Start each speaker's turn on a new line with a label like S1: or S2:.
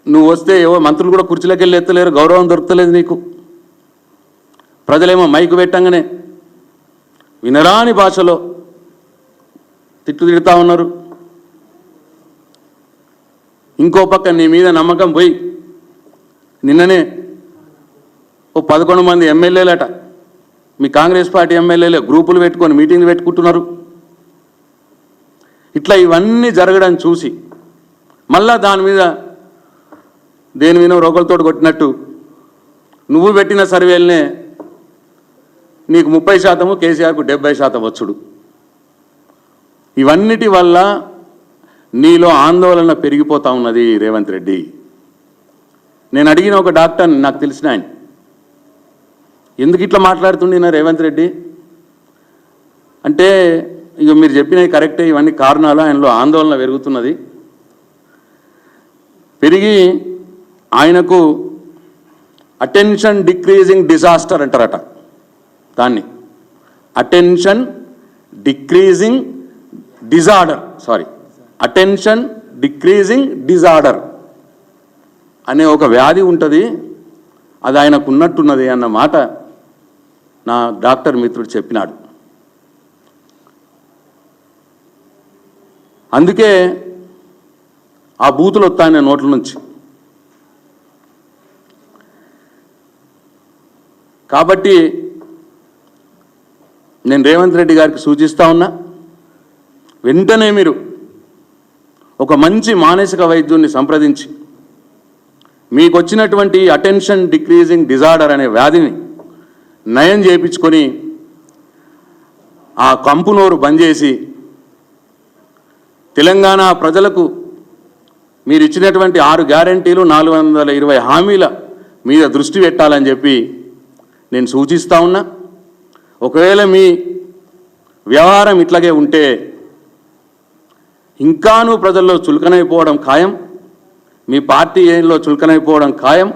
S1: నువ్వు వస్తే ఏవో మంత్రులు కూడా కుర్చీలోకి వెళ్ళి ఎత్తలేరు, గౌరవం దొరకలేదు నీకు. ప్రజలేమో మైకు పెట్టంగానే వినరాని భాషలో తిడుతూ ఉన్నారు. ఇంకో పక్క నీ మీద నమ్మకం పోయి నిన్ననే ఓ 11 మంది ఎమ్మెల్యేలట, మీ కాంగ్రెస్ పార్టీ ఎమ్మెల్యేలే గ్రూపులు పెట్టుకొని మీటింగ్లు పెట్టుకుంటున్నారు. ఇట్లా ఇవన్నీ జరగడం చూసి మళ్ళా దాని మీద దేని మీద రోగులతో కొట్టినట్టు నువ్వు పెట్టిన సర్వేలనే నీకు 30%, కేసీఆర్కు 70% వచ్చుడు. ఇవన్నిటి వల్ల నీలో ఆందోళన పెరిగిపోతూ ఉన్నది రేవంత్ రెడ్డి. నేను అడిగిన ఒక డాక్టర్, నాకు తెలిసిన ఆయన, ఎందుకు ఇట్లా మాట్లాడుతుండే రేవంత్ రెడ్డి అంటే, ఇక మీరు చెప్పినవి కరెక్టే, ఇవన్నీ కారణాలు, ఆయనలో ఆందోళన పెరుగుతున్నది. పెరిగి ఆయనకు అటెన్షన్ డిక్రీజింగ్ డిజాస్టర్ అంటారట దాన్ని. Attention decreasing disorder, attention decreasing disorder అనే ఒక వ్యాధి ఉంటుంది. అది ఆయనకు ఉన్నట్టున్నది అన్న మాట నా డాక్టర్ మిత్రుడు చెప్పినాడు. అందుకే ఆ బూతులు వస్తాయి నోట్ల నుంచి. కాబట్టి నేను రేవంత్ రెడ్డి గారికి సూచిస్తూ ఉన్నా, వెంటనే మీరు ఒక మంచి మానసిక వైద్యుడిని సంప్రదించి మీకు వచ్చినటువంటి అటెన్షన్ డిక్రీజింగ్ డిజార్డర్ అనే వ్యాధిని నయం చేయించుకొని ఆ కంపు నోరు బంద్ చేసి తెలంగాణ ప్రజలకు మీరు ఇచ్చినటువంటి 6 గ్యారంటీలు 420 హామీల మీద దృష్టి పెట్టాలని చెప్పి నేను సూచిస్తూ ఉన్నా. ఒకవేళ మీ వ్యవహారం ఇట్లాగే ఉంటే ఇంకాను ప్రజల్లో చులకనైపోవడం ఖాయం, మీ పార్టీ ఏలో చులకనైపోవడం ఖాయం.